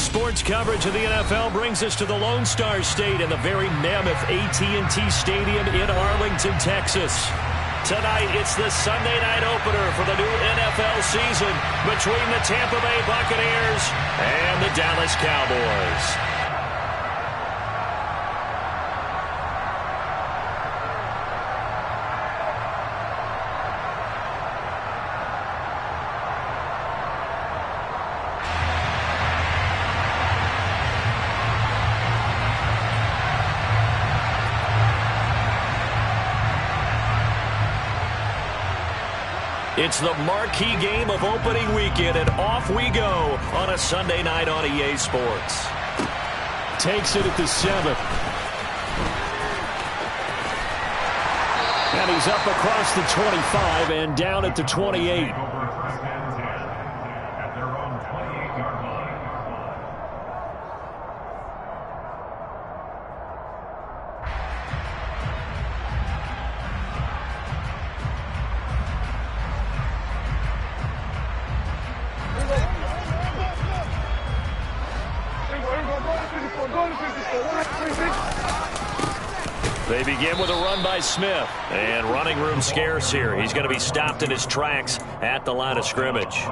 Sports coverage of the NFL brings us to the Lone Star State and the very mammoth AT&T Stadium in Arlington, Texas. Tonight, it's the Sunday night opener for the new NFL season between the Tampa Bay Buccaneers and the Dallas Cowboys. It's the marquee game of opening weekend, and off we go on a Sunday night on EA Sports. Takes it at the 7. And he's up across the 25 and down at the 28. They begin with a run by Smith, and running room scarce here. He's going to be stopped in his tracks at the line of scrimmage.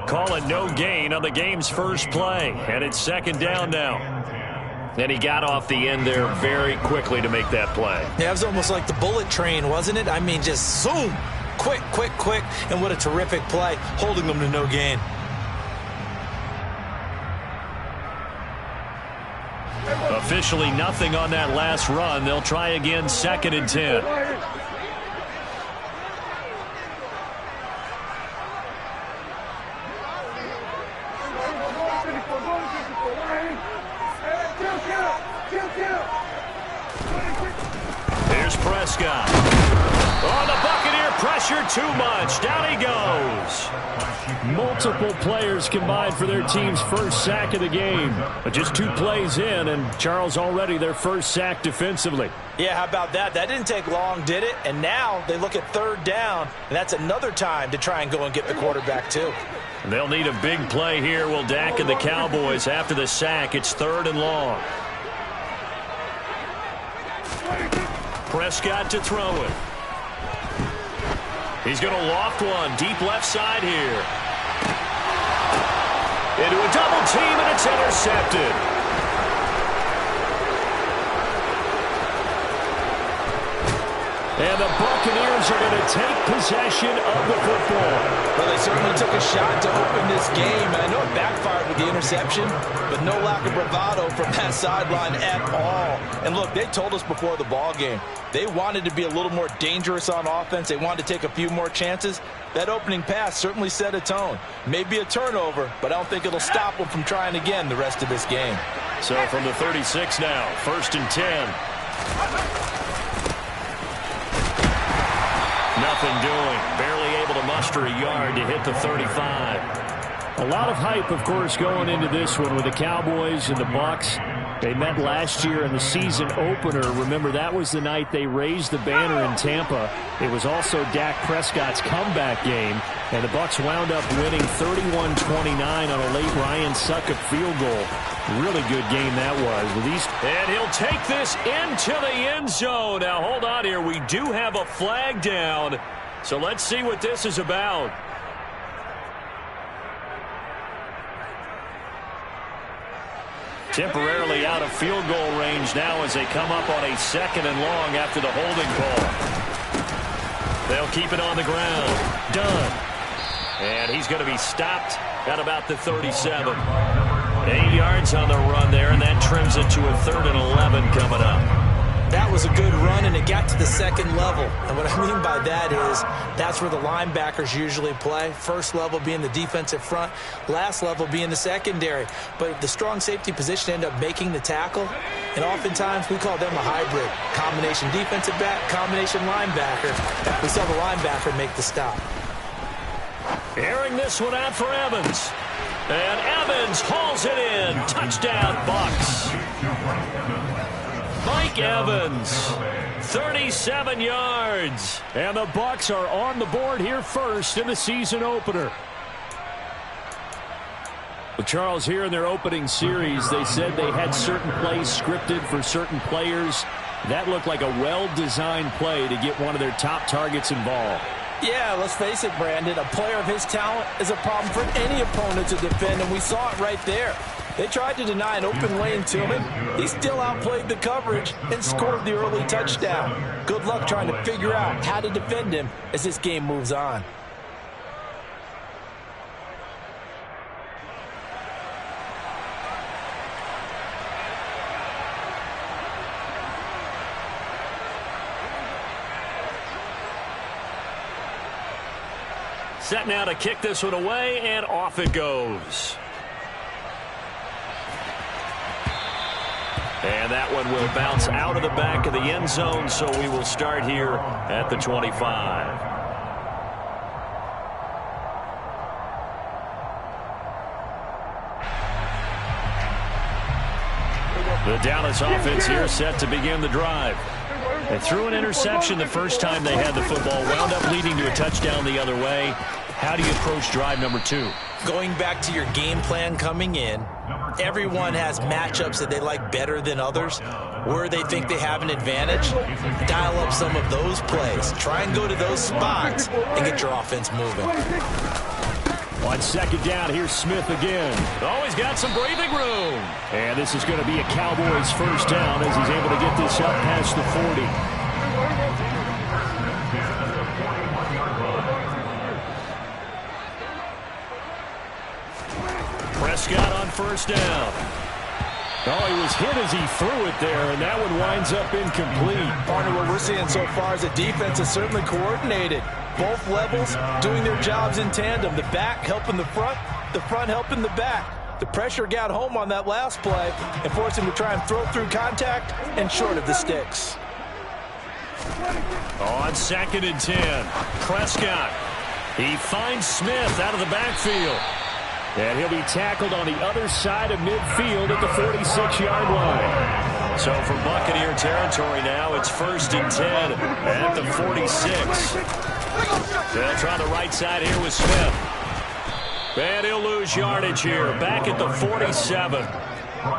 Calling no gain on the game's first play, and it's second down now. And he got off the end there very quickly to make that play. Yeah, it was almost like the bullet train, wasn't it? I mean, just zoom, quick, quick, quick, and what a terrific play, holding them to no gain. Officially nothing on that last run. They'll try again, second and 10. Here's Prescott. Oh, the Buccaneer pressure too much. Down he goes. Multiple players combined for their team's first sack of the game. But just 2 plays in, and Charles already their first sack defensively. Yeah, how about that? That didn't take long, did it? And now they look at third down, and that's another time to try and go and get the quarterback too. They'll need a big play here, will Dak and the Cowboys after the sack. It's third and long. Prescott to throw it. He's going to loft one deep left side here. Into a double team, and it's intercepted. And the Buccaneers are going to take possession of the football. Well, they certainly took a shot to open this game. And I know it backfired with the interception, but no lack of bravado from that sideline at all. And look, they told us before the ball game, they wanted to be a little more dangerous on offense. They wanted to take a few more chances. That opening pass certainly set a tone. Maybe a turnover, but I don't think it'll stop them from trying again the rest of this game. So from the 36 now, first and 10. Nothing doing. Barely able to muster a yard to hit the 35. A lot of hype, of course, going into this one with the Cowboys and the Bucs. They met last year in the season opener. Remember, that was the night they raised the banner in Tampa. It was also Dak Prescott's comeback game, and the Bucs wound up winning 31-29 on a late Ryan Succop field goal. Really good game that was. With these, and he'll take this into the end zone. Now, hold on here. We do have a flag down, so let's see what this is about. Temporarily out of field goal range now as they come up on a second and long after the holding call. They'll keep it on the ground. Done. And he's going to be stopped at about the 37. 8 yards on the run there, and that trims it to a 3rd and 11 coming up. That was a good run, and it got to the second level. And what I mean by that is that's where the linebackers usually play. First level being the defensive front, last level being the secondary. But the strong safety position ended up making the tackle, and oftentimes we call them a hybrid. Combination defensive back, combination linebacker. We saw the linebacker make the stop. Airing this one out for Evans. And Evans hauls it in. Touchdown, Bucs. Mike Evans, 37 yards. And the Bucs are on the board here first in the season opener. Well, Charles, here in their opening series, they said they had certain plays scripted for certain players. That looked like a well-designed play to get one of their top targets involved. Yeah, let's face it, Brandon. A player of his talent is a problem for any opponent to defend, and we saw it right there. They tried to deny an open lane to him. He still outplayed the coverage and scored the early touchdown. Good luck trying to figure out how to defend him as this game moves on. Set now to kick this one away, and off it goes. And that one will bounce out of the back of the end zone, so we will start here at the 25. The Dallas offense here set to begin the drive. They threw an interception the first time they had the football, wound up leading to a touchdown the other way. How do you approach drive number 2? Going back to your game plan coming in, everyone has matchups that they like better than others. Where they think they have an advantage, dial up some of those plays. Try and go to those spots and get your offense moving. On second down, here's Smith again. Oh, he's got some breathing room. And this is going to be a Cowboys first down as he's able to get this up past the 40. Prescott on first down. Oh, he was hit as he threw it there, and that one winds up incomplete. Partner, what we're seeing so far is the defense is certainly coordinated. Both levels doing their jobs in tandem. The back helping the front helping the back. The pressure got home on that last play and forced him to try and throw through contact and short of the sticks. On second and 10, Prescott. He finds Smith out of the backfield. And he'll be tackled on the other side of midfield at the 46-yard line. So for Buccaneer territory now, it's first and 10 at the 46. They'll try the right side here with Smith. And he'll lose yardage here, back at the 47.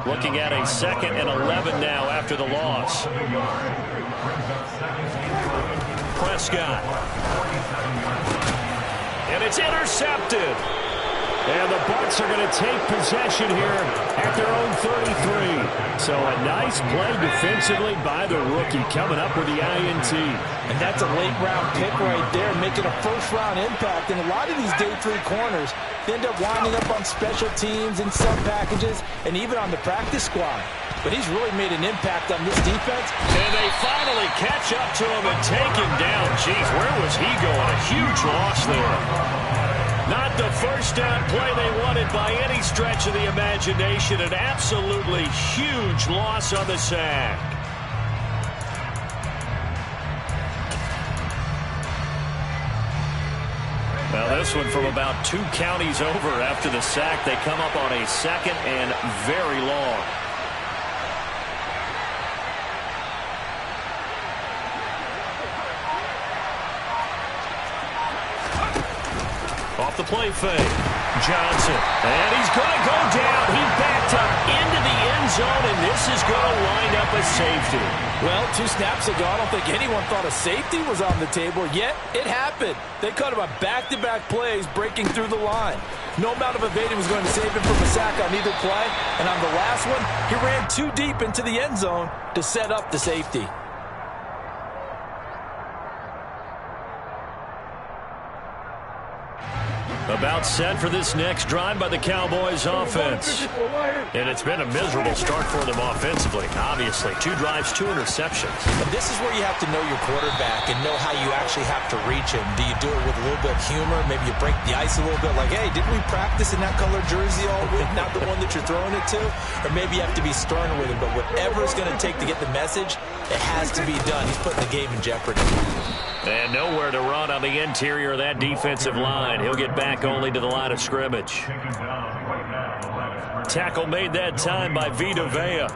Looking at a second and 11 now after the loss. Prescott. And it's intercepted. And the Bucs are going to take possession here at their own 33. So a nice play defensively by the rookie coming up with the INT. And that's a late-round pick right there, making a first-round impact. And a lot of these day 3 corners end up winding up on special teams and sub packages and even on the practice squad. But he's really made an impact on this defense. And they finally catch up to him and take him down. Jeez, where was he going? A huge loss there. Not the first down play they wanted by any stretch of the imagination. An absolutely huge loss on the sack. Well, this one from about 2 counties over after the sack. They come up on a second and very long. Off the play fake. Johnson. And he's going to go down. He backed up into the end zone, and this is going to wind up a safety. Well, 2 snaps ago, I don't think anyone thought a safety was on the table, yet it happened. They cut him on back-to-back plays, breaking through the line. No amount of evading was going to save him from a sack on either play, and on the last one, he ran too deep into the end zone to set up the safety. About set for this next drive by the Cowboys offense. And it's been a miserable start for them offensively. Obviously, 2 drives, 2 interceptions. And this is where you have to know your quarterback and know how you actually have to reach him. Do you do it with a little bit of humor? Maybe you break the ice a little bit like, hey, didn't we practice in that color jersey all week? Not the one that you're throwing it to? Or maybe you have to be sterner with him. But whatever it's going to take to get the message, it has to be done. He's putting the game in jeopardy. And nowhere to run on the interior of that defensive line. He'll get back only to the line of scrimmage. Tackle made that time by Vita Vea.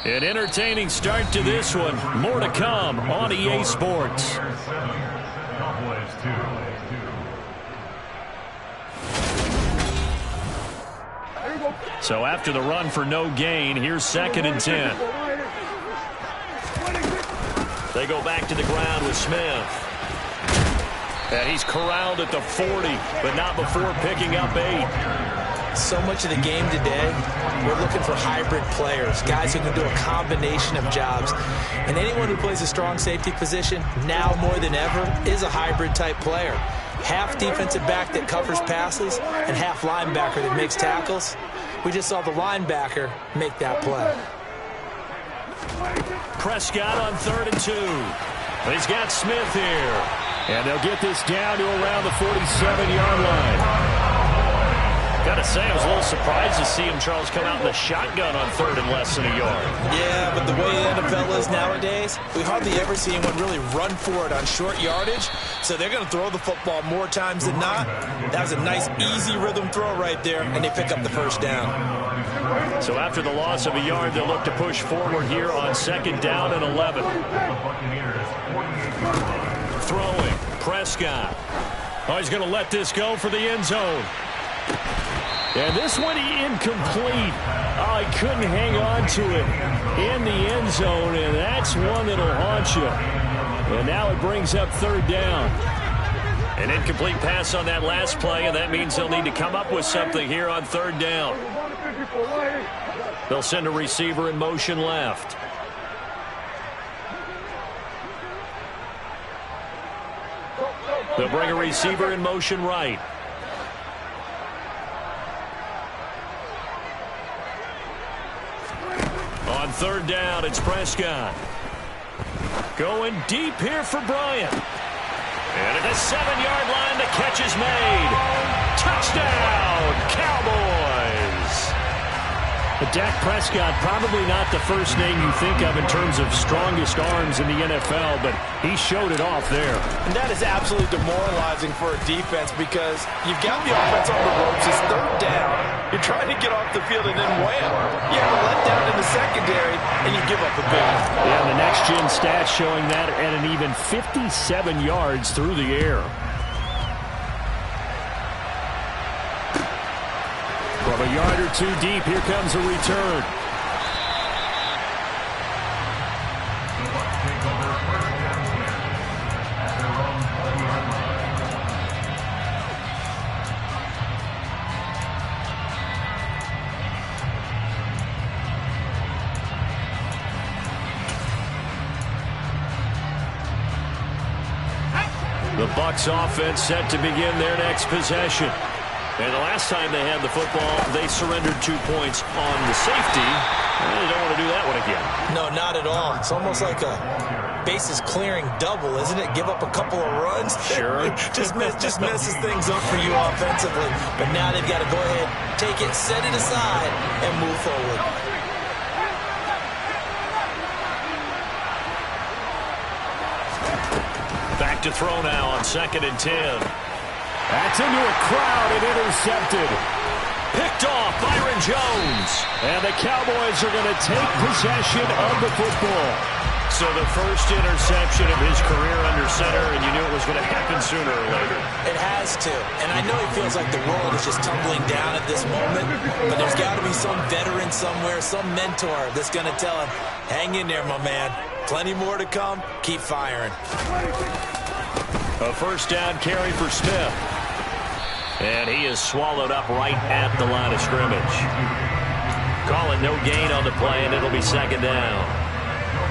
An entertaining start to this one. More to come on EA Sports. So after the run for no gain, here's 2nd and 10. They go back to the ground with Smith. And he's corralled at the 40, but not before picking up 8. So much of the game today, we're looking for hybrid players, guys who can do a combination of jobs. And anyone who plays a strong safety position, now more than ever, is a hybrid type player. Half defensive back that covers passes and half linebacker that makes tackles. We just saw the linebacker make that play. Prescott on 3rd and 2. He's got Smith here. And they'll get this down to around the 47-yard line. Gotta say, I was a little surprised to see him, Charles, come out in the shotgun on 3rd and less than a yard. Yeah, but the way the NFL is nowadays, we hardly ever see anyone really run for it on short yardage. So they're going to throw the football more times than not. That was a nice, easy rhythm throw right there, and they pick up the first down. So after the loss of a yard, they'll look to push forward here on 2nd down and 11. Throwing, Prescott. Oh, he's going to let this go for the end zone. And this one incomplete. Oh, he couldn't hang on to it in the end zone, and that's one that'll haunt you. And now it brings up 3rd down. An incomplete pass on that last play, and that means they'll need to come up with something here on 3rd down. They'll send a receiver in motion left. They'll bring a receiver in motion right. On 3rd down, it's Prescott. Going deep here for Bryant. And at the 7-yard line, the catch is made. Touchdown, Cowboys! But Dak Prescott, probably not the first name you think of in terms of strongest arms in the NFL, but he showed it off there. And that is absolutely demoralizing for a defense because you've got the offense on the ropes. It's 3rd down. You're trying to get off the field, and then wham! You have a letdown in the secondary, and you give up a big one. Yeah, the next-gen stats showing that at an even 57 yards through the air. From a yard or two deep, here comes a return. The Bucs offense set to begin their next possession. And the last time they had the football, they surrendered 2 points on the safety. And they don't want to do that one again. No, not at all. It's almost like a bases clearing double, isn't it? Give up a couple of runs. Sure. just messes things up for you offensively. But now they've got to go ahead, take it, set it aside, and move forward. Back to throw now on 2nd and 10. That's into a crowd and intercepted. Picked off, Byron Jones. And the Cowboys are going to take possession of the football. So the first interception of his career under center, and you knew it was going to happen sooner or later. It has to. And I know he feels like the world is just tumbling down at this moment, but there's got to be some veteran somewhere, some mentor that's going to tell him, hang in there, my man. Plenty more to come. Keep firing. A first down carry for Smith. And he is swallowed up right at the line of scrimmage. Calling no gain on the play, and it'll be 2nd down.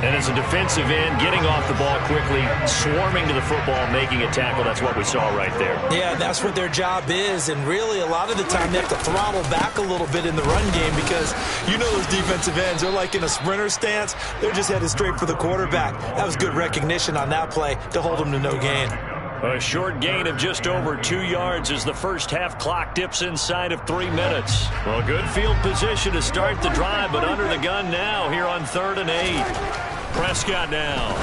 And as a defensive end, getting off the ball quickly, swarming to the football, making a tackle, that's what we saw right there. Yeah, that's what their job is. And really, a lot of the time, they have to throttle back a little bit in the run game because you know those defensive ends, they're like in a sprinter stance. They're just headed straight for the quarterback. That was good recognition on that play to hold them to no gain. A short gain of just over 2 yards as the first half clock dips inside of 3 minutes. Well, good field position to start the drive, but under the gun now here on 3rd and 8. Prescott now.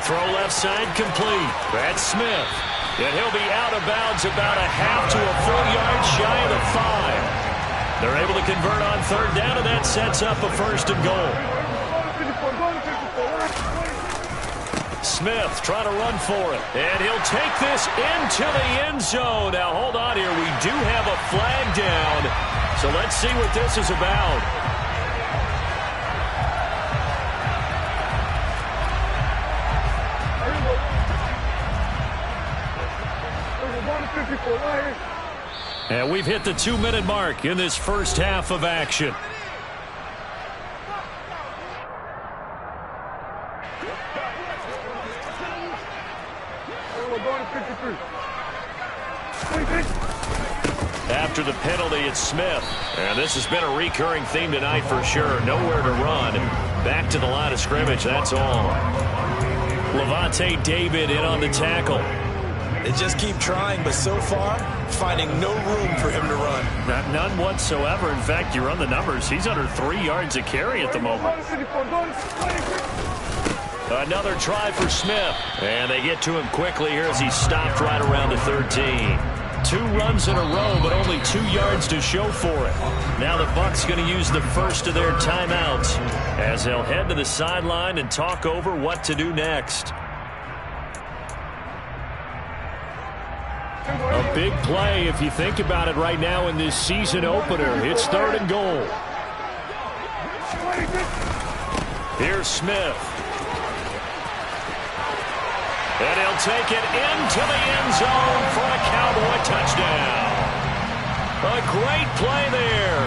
Throw left side complete. That's Smith. And he'll be out of bounds about a half to a full yard shy of the 5. They're able to convert on 3rd down, and that sets up a 1st and goal. Smith trying to run for it. And he'll take this into the end zone. Now, hold on here. We do have a flag down. So let's see what this is about. And we've hit the 2-minute mark in this first half of action. After the penalty, it's Smith. And this has been a recurring theme tonight for sure. Nowhere to run. Back to the line of scrimmage, that's all. Levante David in on the tackle. They just keep trying, but so far, finding no room for him to run. None whatsoever. In fact, you run the numbers. He's under 3 yards a carry at the moment. Another try for Smith. And they get to him quickly here as he's stopped right around the 13. 2 runs in a row, but only 2 yards to show for it. Now the Bucs going to use the first of their timeouts as they'll head to the sideline and talk over what to do next. A big play if you think about it right now in this season opener. It's 3rd and goal. Here's Smith. And he'll take it into the end zone for a Cowboy touchdown. A great play there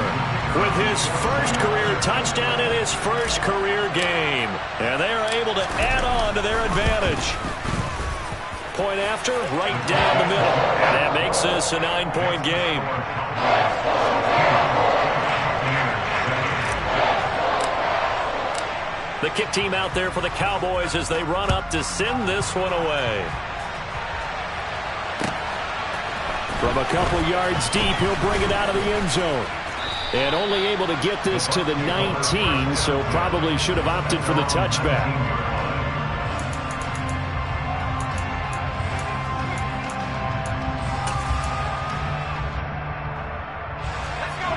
with his first career touchdown in his first career game. And they are able to add on to their advantage. Point after, right down the middle. And that makes this a 9-point game. The kick team out there for the Cowboys as they run up to send this one away. From a couple yards deep, he'll bring it out of the end zone. And only able to get this to the 19, so probably should have opted for the touchback.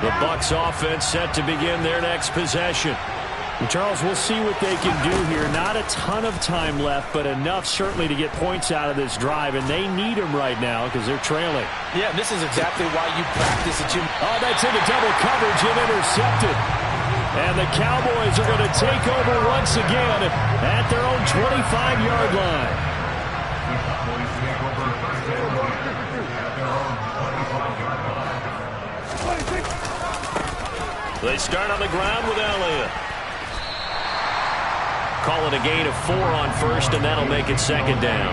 The Bucs offense set to begin their next possession. And Charles, we'll see what they can do here. Not a ton of time left, but enough certainly to get points out of this drive, and they need them right now because they're trailing. Yeah, this is exactly why you practice it. Oh, that's into double coverage and intercepted. And the Cowboys are going to take over once again at their own 25-yard line. They start on the ground with Elliott. Call it a gain of 4 on first, and that'll make it 2nd down.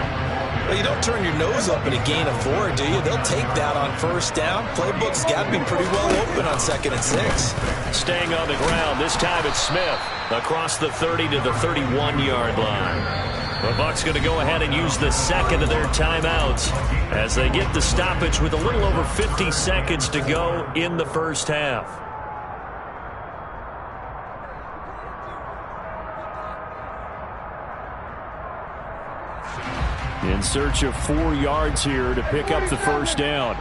Well, you don't turn your nose up at a gain of 4, do you? They'll take that on first down. Playbook's got to be pretty well open on 2nd and 6. Staying on the ground, this time it's Smith across the 30 to the 31-yard line. The Bucs going to go ahead and use the second of their timeouts as they get the stoppage with a little over 50 seconds to go in the first half. In search of 4 yards here to pick up the first down.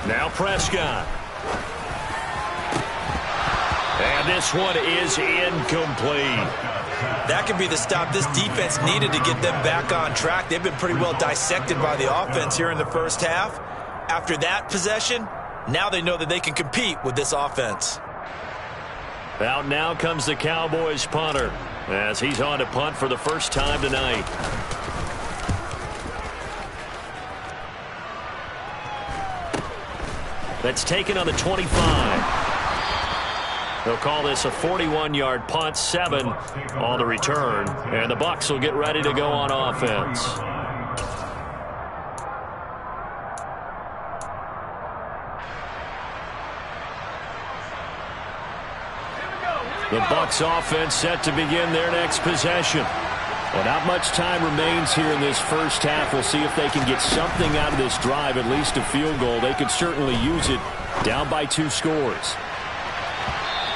Now Prescott. And this one is incomplete. That could be the stop this defense needed to get them back on track. They've been pretty well dissected by the offense here in the first half. After that possession, now they know that they can compete with this offense. Out now comes the Cowboys punter as he's on to punt for the first time tonight. That's taken on the 25. They'll call this a 41-yard punt, 7 on the return. And the Bucs will get ready to go on offense. The Bucs offense set to begin their next possession. Well, not much time remains here in this first half. We'll see if they can get something out of this drive, at least a field goal. They could certainly use it down by 2 scores.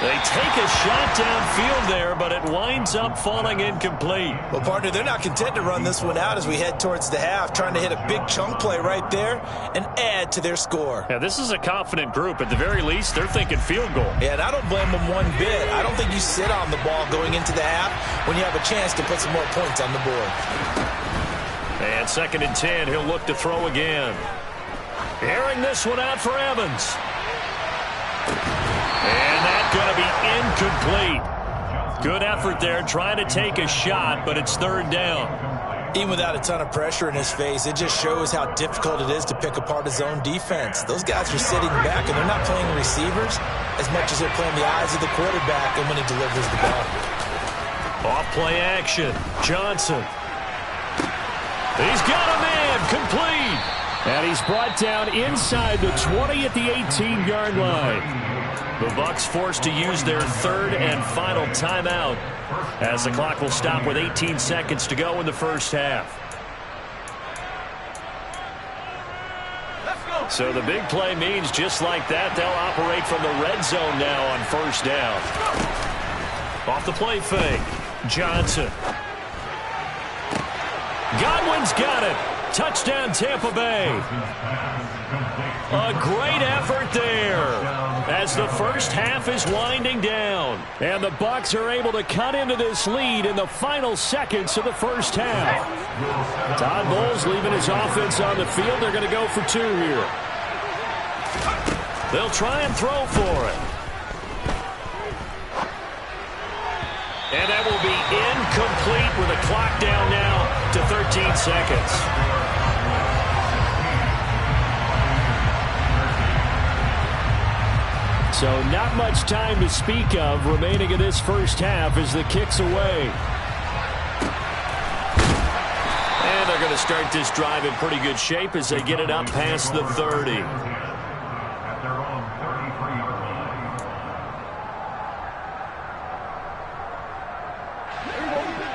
They take a shot downfield there, but it winds up falling incomplete. Well, partner, they're not content to run this one out as we head towards the half, trying to hit a big chunk play right there and add to their score. Yeah, this is a confident group. At the very least, they're thinking field goal. Yeah, and I don't blame them one bit. I don't think you sit on the ball going into the half when you have a chance to put some more points on the board. And 2nd and 10, he'll look to throw again. Airing this one out for Evans. And that's going to be incomplete. Good effort there, trying to take a shot, but it's 3rd down. Even without a ton of pressure in his face, it just shows how difficult it is to pick apart his own defense. Those guys are sitting back, and they're not playing receivers as much as they're playing the eyes of the quarterback and when he delivers the ball. Off-play action. Johnson. He's got a man. Complete. And he's brought down inside the 20 at the 18-yard line. The Bucs forced to use their 3rd and final timeout as the clock will stop with 18 seconds to go in the first half. So the big play means just like that, they'll operate from the red zone now on 1st down. Off the play fake. Johnson. Godwin's got it. Touchdown, Tampa Bay. A great effort there as the first half is winding down. And the Bucs are able to cut into this lead in the final seconds of the first half. Todd Bowles leaving his offense on the field. They're going to go for 2 here. They'll try and throw for it. And that will be incomplete with a clock down now to 13 seconds. So not much time to speak of remaining in this first half as the kick's away. And they're going to start this drive in pretty good shape as they get it up past the 30.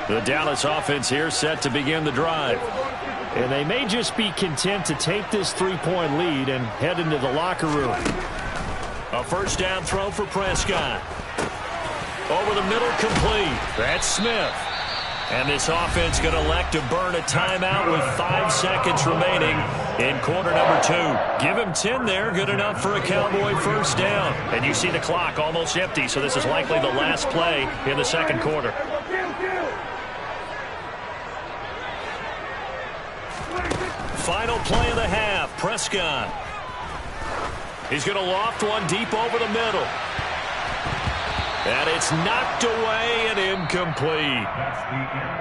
The Dallas offense here set to begin the drive. And they may just be content to take this 3-point lead and head into the locker room. A 1st down throw for Prescott. Over the middle, complete. That's Smith. And this offense going to elect to burn a timeout with 5 seconds remaining in quarter number 2. Give him 10 there, good enough for a Cowboy 1st down. And you see the clock almost empty, so this is likely the last play in the 2nd quarter. Final play of the half, Prescott. He's going to loft one deep over the middle. And it's knocked away and incomplete.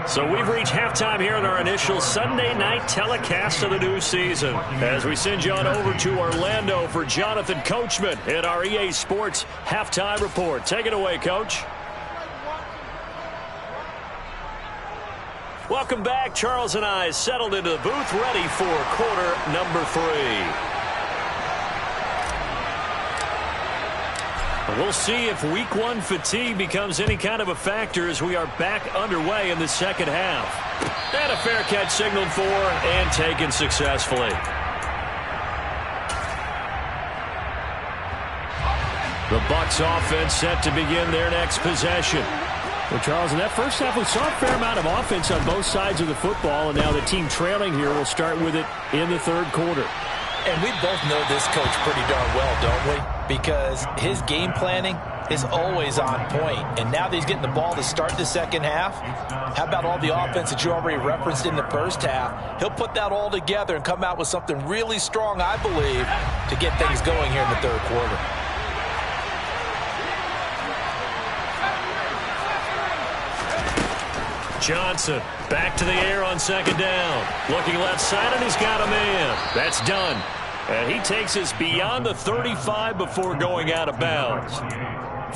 So we've reached halftime here in our initial Sunday night telecast of the new season. As we send you on over to Orlando for Jonathan Coachman in our EA Sports Halftime Report. Take it away, Coach. Welcome back. Charles and I settled into the booth, ready for quarter number 3. We'll see if week 1 fatigue becomes any kind of a factor as we are back underway in the 2nd half. And a fair catch signaled for and taken successfully. The Bucs offense set to begin their next possession. Well, Charles, in that first half, we saw a fair amount of offense on both sides of the football, and now the team trailing here will start with it in the 3rd quarter. And we both know this coach pretty darn well, don't we? Because his game planning is always on point. And now that he's getting the ball to start the 2nd half, how about all the offense that you already referenced in the first half? He'll put that all together and come out with something really strong, I believe, to get things going here in the 3rd quarter. Johnson back to the air on 2nd down. Looking left side, and he's got a man. That's done. And he takes us beyond the 35 before going out of bounds.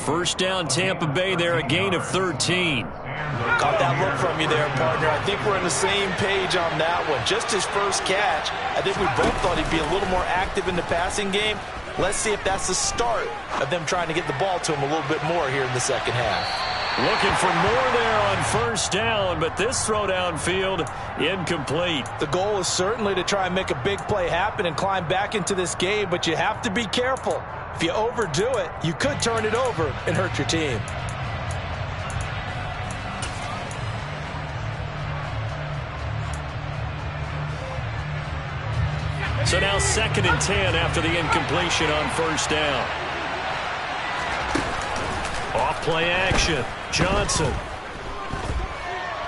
1st down, Tampa Bay there, a gain of 13. Got that look from you there, partner. I think we're on the same page on that one. Just his first catch, I think we both thought he'd be a little more active in the passing game. Let's see if that's the start of them trying to get the ball to him a little bit more here in the 2nd half. Looking for more there on first down, but this throw downfield incomplete. The goal is certainly to try and make a big play happen and climb back into this game, but you have to be careful. If you overdo it, you could turn it over and hurt your team. So now 2nd and 10 after the incompletion on first down. Off play action. Johnson.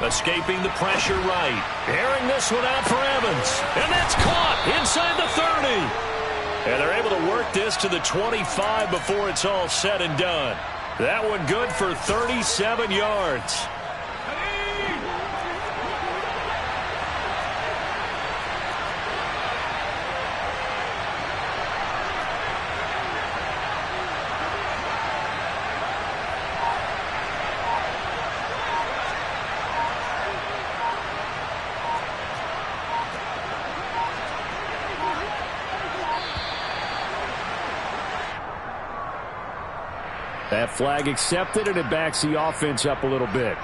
Escaping the pressure right. Airing this one out for Evans. And that's caught inside the 30. And they're able to work this to the 25 before it's all said and done. That one good for 37 yards. That flag accepted, and it backs the offense up a little bit.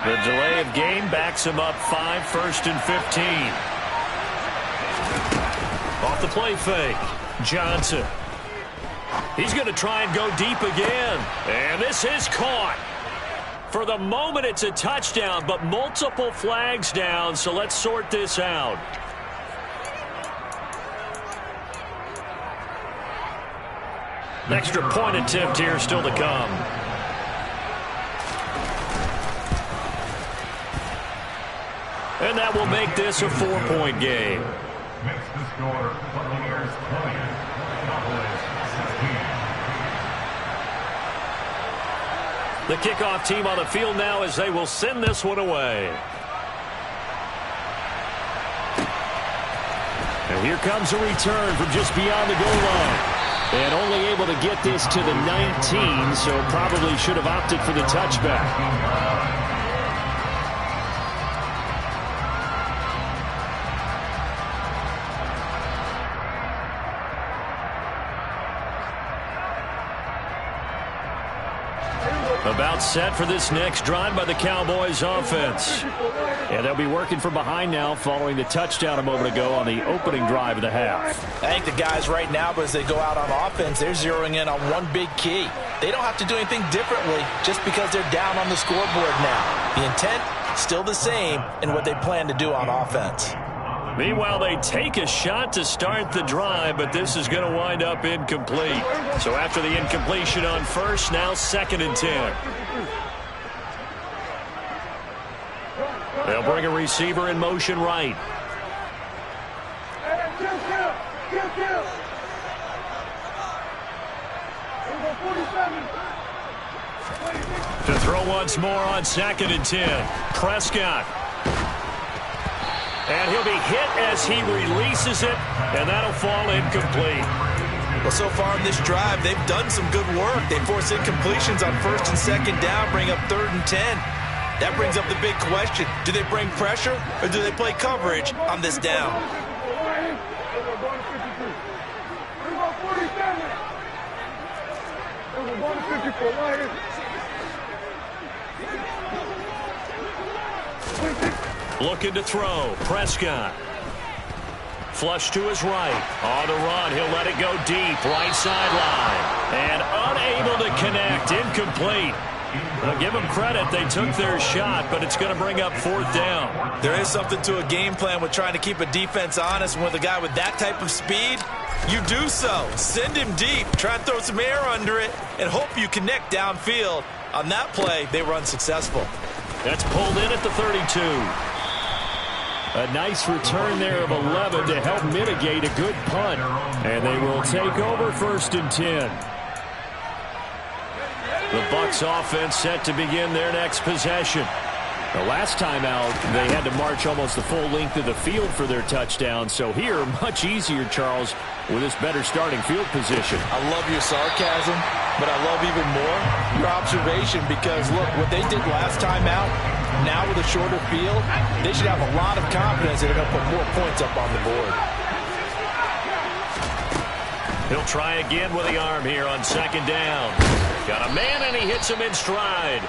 The delay of game backs him up 5, 1st and 15. Off the play fake. Johnson. He's going to try and go deep again. And this is caught. For the moment, it's a touchdown, but multiple flags down, so let's sort this out. Extra point attempt here still to come. And that will make this a 4-point game. Makes the score Buccaneers 20, Cowboys 16. The kickoff team on the field now as they will send this one away. And here comes a return from just beyond the goal line. And only able to get this to the 19, so probably should have opted for the touchback. About set for this next drive by the Cowboys offense. And they'll be working from behind now following the touchdown a moment ago on the opening drive of the half. I think the guys right now, as they go out on offense, they're zeroing in on one big key. They don't have to do anything differently just because they're down on the scoreboard now. The intent, still the same in what they plan to do on offense. Meanwhile, they take a shot to start the drive, but this is going to wind up incomplete. So after the incompletion on first, now 2nd and 10. They'll bring a receiver in motion right. To throw once more on 2nd and 10. Prescott. And he'll be hit as he releases it, and that'll fall incomplete. Well, so far in this drive, they've done some good work. They force incompletions on 1st and 2nd down, bring up 3rd and 10. That brings up the big question. Do they bring pressure, or do they play coverage on this down? Looking to throw. Prescott. Flush to his right. On the run. He'll let it go deep. Right sideline. And unable to connect. Incomplete. Well, give them credit. They took their shot, but it's going to bring up 4th down. There is something to a game plan with trying to keep a defense honest. And with a guy with that type of speed, you do so. Send him deep. Try and throw some air under it and hope you connect downfield. On that play, they were unsuccessful. That's pulled in at the 32. A nice return there of 11 to help mitigate a good punt. And they will take over 1st and 10. The Bucs offense set to begin their next possession. The last time out, they had to march almost the full length of the field for their touchdown. So here, much easier, Charles, with this better starting field position. I love your sarcasm, but I love even more your observation because, look, what they did last time out, now with a shorter field, they should have a lot of confidence that they're going to put more points up on the board. He'll try again with the arm here on 2nd down. Got a man, and he hits him in stride.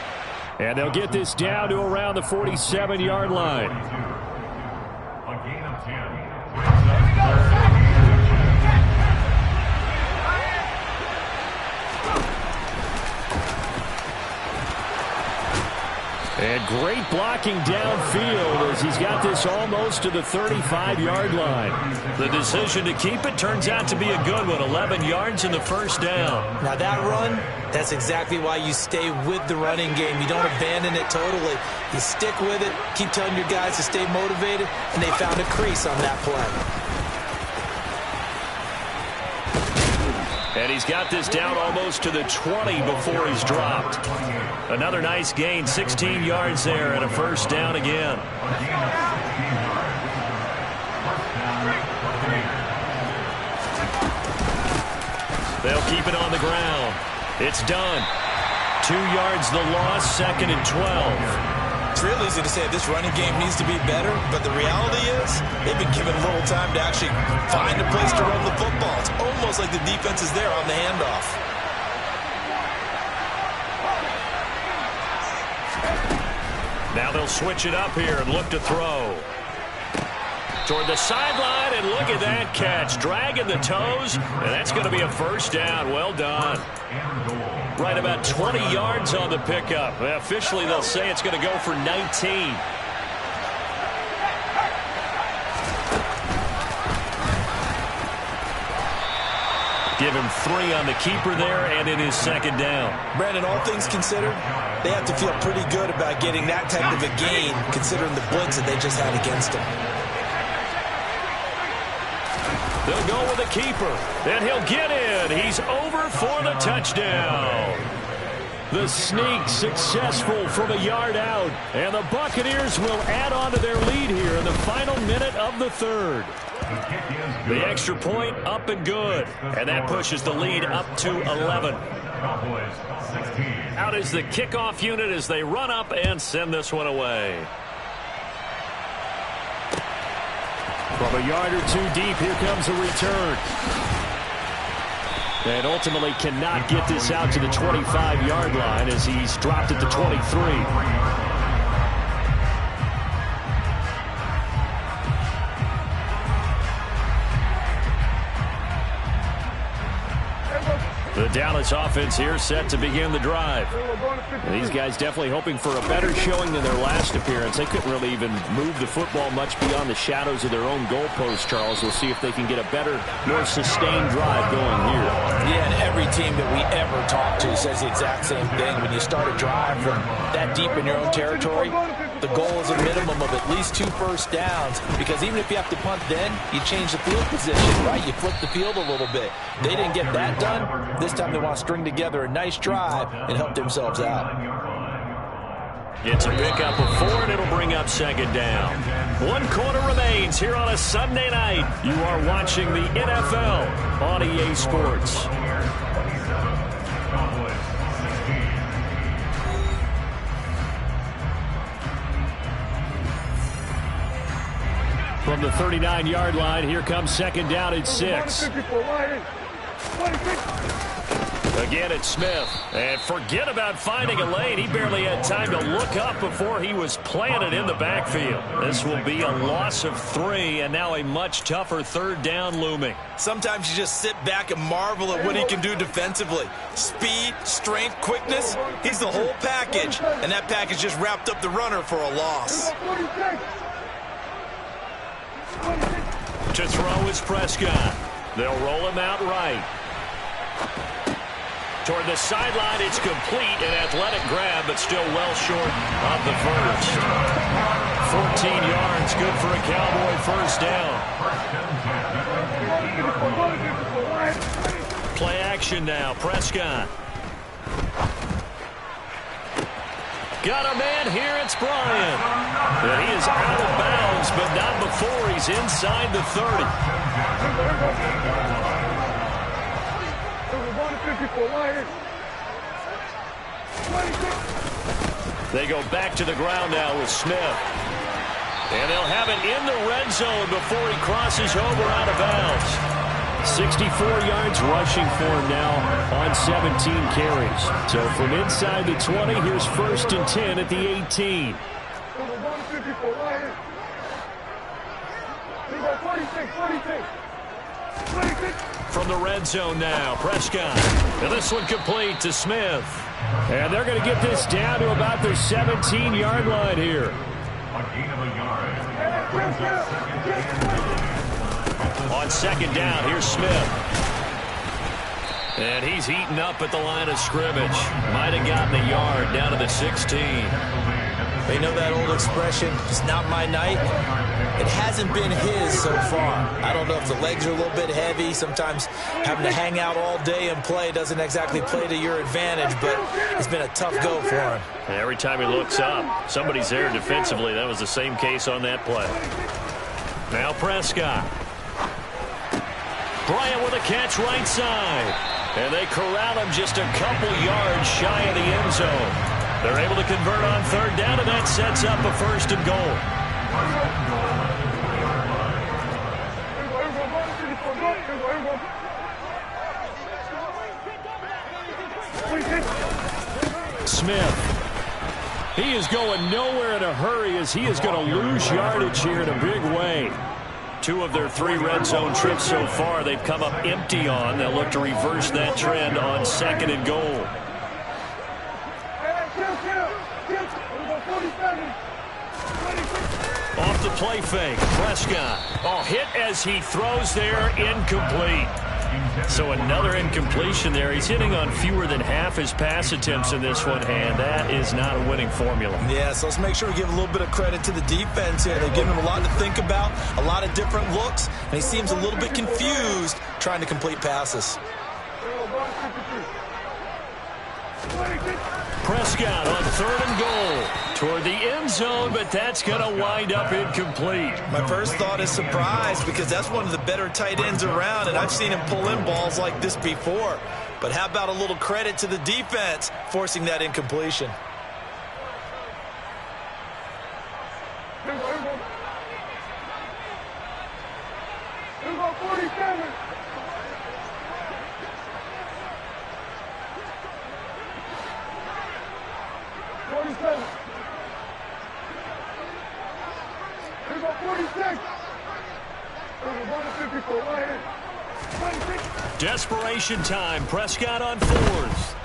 And they'll get this down to around the 47-yard line. A gain of 10. And great blocking downfield as he's got this almost to the 35-yard line. The decision to keep it turns out to be a good one. 11 yards in the 1st down. Now that run, that's exactly why you stay with the running game. You don't abandon it totally. You stick with it, keep telling your guys to stay motivated, and they found a crease on that play. And he's got this down almost to the 20 before he's dropped. Another nice gain, 16 yards there, and a 1st down again. They'll keep it on the ground. It's done. 2 yards the loss, 2nd and 12. It's real easy to say this running game needs to be better, but the reality is they've been given little time to actually find a place to run the football. It's almost like the defense is there on the handoff. Now they'll switch it up here and look to throw. Toward the sideline, and look at that catch. Dragging the toes, and that's going to be a 1st down. Well done. Right about 20 yards on the pickup. Officially, they'll say it's going to go for 19. Give him 3 on the keeper there, and it is 2nd down. Brandon, all things considered, they have to feel pretty good about getting that type of a gain, considering the blitz that they just had against them. They'll go with the keeper, and he'll get in. He's over for the touchdown. The sneak successful from a yard out, and the Buccaneers will add on to their lead here in the final minute of the third. The extra point up and good, and that pushes the lead up to 11. Out is the kickoff unit as they run up and send this one away. From a yard or two deep, here comes a return. And ultimately cannot get this out to the 25-yard line as he's dropped at the 23. The Dallas offense here set to begin the drive. And these guys definitely hoping for a better showing than their last appearance. They couldn't really even move the football much beyond the shadows of their own goalpost, Charles. We'll see if they can get a better, more sustained drive going here. Yeah, and every team that we ever talk to says the exact same thing. When you start a drive from that deep in your own territory, the goal is a minimum of at least 2 first downs, because even if you have to punt then, you change the field position, right? You flip the field a little bit. They didn't get that done. This time they want to string together a nice drive and help themselves out. It's a pickup of 4, and it'll bring up second down. 1 quarter remains here on a Sunday night. You are watching the NFL on EA Sports. From the 39-yard line, here comes second down at 6. Again, it's Smith. And forget about finding a lane. He barely had time to look up before he was planted in the backfield. This will be a loss of 3, and now a much tougher third down looming. Sometimes you just sit back and marvel at what he can do defensively. Speed, strength, quickness, he's the whole package. And that package just wrapped up the runner for a loss. To throw is Prescott. They'll roll him out right. Toward the sideline, it's complete. An athletic grab, but still well short of the first. 14 yards, good for a Cowboy first down. Play action now, Prescott. Got a man here, it's Bryant. And he is out of bounds, but not before he's inside the 30. They go back to the ground now with Smith. And they'll have it in the red zone before he crosses over out of bounds. 64 yards rushing for him now on 17 carries. So from inside the 20, here's 1st and 10 at the 18. From the red zone now, Prescott. And this one complete to Smith. And they're going to get this down to about the 17-yard line here. On second down, here's Smith. And he's eaten up at the line of scrimmage. Might have gotten a yard down to the 16. They know that old expression, it's not my night. It hasn't been his so far. I don't know if the legs are a little bit heavy. Sometimes having to hang out all day and play doesn't exactly play to your advantage, but it's been a tough go for him. And every time he looks up, somebody's there defensively. That was the same case on that play. Now Prescott. Bryant with a catch right side. And they corral him just a couple yards shy of the end zone. They're able to convert on third down, and that sets up a 1st and goal. Smith. He is going nowhere in a hurry as he is going to lose yardage here in a big way. 2 of their 3 red zone trips so far they've come up empty on. They'll look to reverse that trend on 2nd and goal. Off the play fake, Prescott. Oh, hit as he throws there, incomplete. So another incompletion there. He's hitting on fewer than half his pass attempts in this one, and that is not a winning formula. Yeah, so let's make sure we give a little bit of credit to the defense here. They've given him a lot to think about, a lot of different looks, and he seems a little bit confused trying to complete passes. Prescott on 3rd and goal toward the end zone, but that's going to wind up incomplete. My first thought is surprise, because that's one of the better tight ends around, and I've seen him pull in balls like this before. But how about a little credit to the defense forcing that incompletion? Desperation time. Prescott on 4th.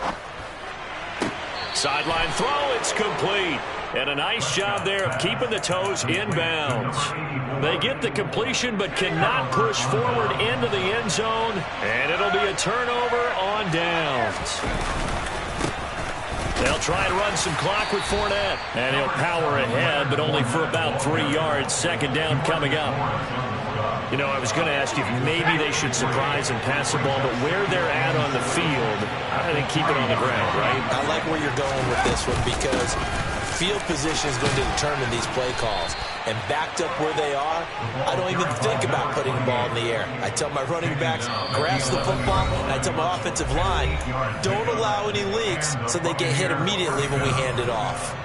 Sideline throw. It's complete. And a nice job there of keeping the toes inbounds. They get the completion but cannot push forward into the end zone. And it'll be a turnover on downs. They'll try and run some clock with Fournette. And he'll power ahead, but only for about 3 yards. 2nd down coming up. You know, I was going to ask you if maybe they should surprise and pass the ball, but where they're at on the field, I think keep it on the ground, right? I like where you're going with this one, because field position is going to determine these play calls. And backed up where they are, I don't even think about putting the ball in the air. I tell my running backs, grasp the football, and I tell my offensive line, don't allow any leaks so they get hit immediately when we hand it off.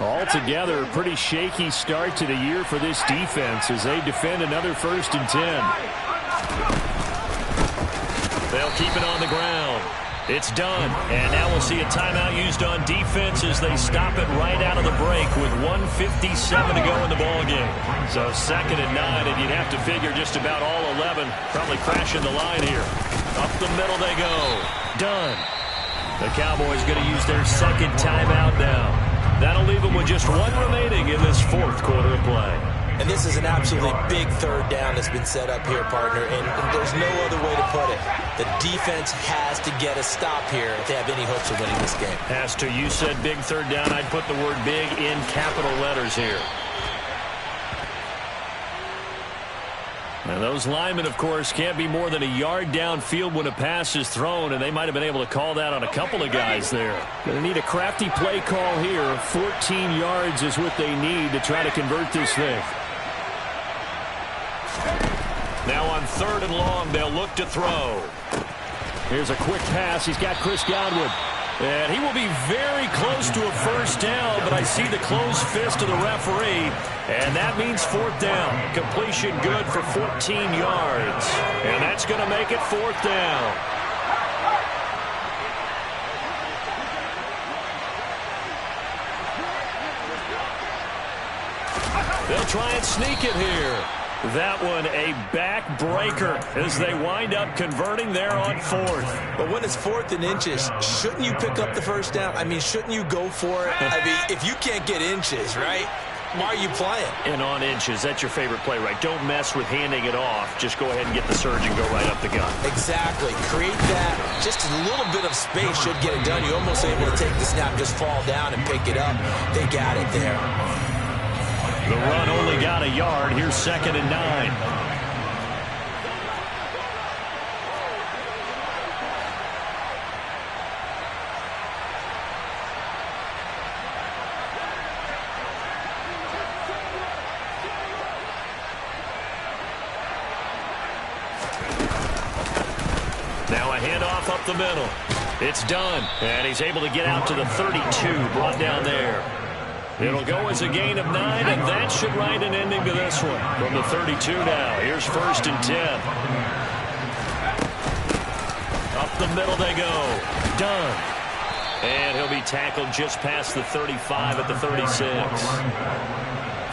Altogether, a pretty shaky start to the year for this defense as they defend another 1st and 10. They'll keep it on the ground. It's done. And now we'll see a timeout used on defense as they stop it right out of the break with 1:57 to go in the ballgame. So 2nd and 9, and you'd have to figure just about all 11 probably crashing the line here. Up the middle they go. Done. The Cowboys going to use their 2nd timeout now. That'll leave them with just 1 remaining in this 4th quarter of play. And this is an absolutely big 3rd down that's been set up here, partner, and there's no other way to put it. The defense has to get a stop here if they have any hopes of winning this game. Has to. You said big 3rd down. I'd put the word big in capital letters here. And those linemen, of course, can't be more than a yard downfield when a pass is thrown, and they might have been able to call that on a couple of guys there. Going to need a crafty play call here. 14 yards is what they need to try to convert this thing. Now on 3rd and long, they'll look to throw. Here's a quick pass. He's got Chris Godwin. And he will be very close to a 1st down, but I see the closed fist of the referee, and that means 4th down. Completion good for 14 yards. And that's going to make it 4th down. They'll try and sneak it here. That one a backbreaker as they wind up converting there on 4th. But when it's 4th and inches, shouldn't you pick up the 1st down? I mean, shouldn't you go for it? I mean, if you can't get inches, right, why are you playing? And on inches, that's your favorite play, right? Don't mess with handing it off. Just go ahead and get the surge and go right up the gun. Exactly. Create that. Just a little bit of space should get it done. You're almost able to take the snap, just fall down and pick it up. They got it there. The run only got a yard. Here's 2nd and 9. Now a handoff up the middle. It's done. And he's able to get out to the 32, brought down there. It'll go as a gain of 9, and that should write an ending to this one. From the 32 now, here's 1st and 10. Up the middle they go. Done. And he'll be tackled just past the 35 at the 36.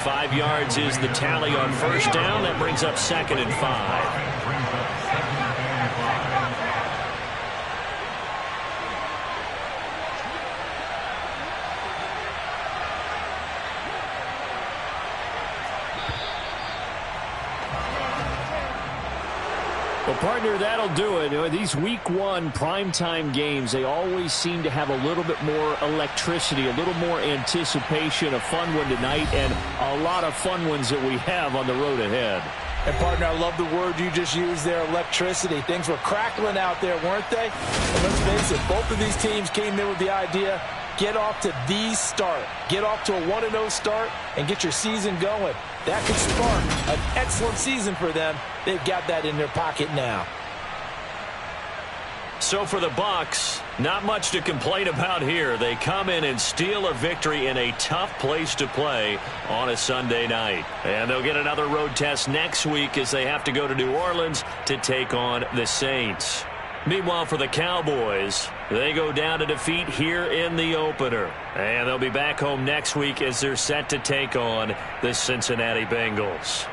5 yards is the tally on 1st down. That brings up 2nd and 5. Partner, that'll do it. These week 1 primetime games, they always seem to have a little bit more electricity, a little more anticipation. A fun one tonight, and a lot of fun ones that we have on the road ahead. And, partner, I love the word you just used there, electricity. Things were crackling out there, weren't they? And let's face it, both of these teams came in with the idea, get off to the start. Get off to a 1-0 start and get your season going. That could spark an excellent season for them. They've got that in their pocket now. So for the Bucs, not much to complain about here. They come in and steal a victory in a tough place to play on a Sunday night. And they'll get another road test next week as they have to go to New Orleans to take on the Saints. Meanwhile, for the Cowboys, they go down to defeat here in the opener. And they'll be back home next week as they're set to take on the Cincinnati Bengals.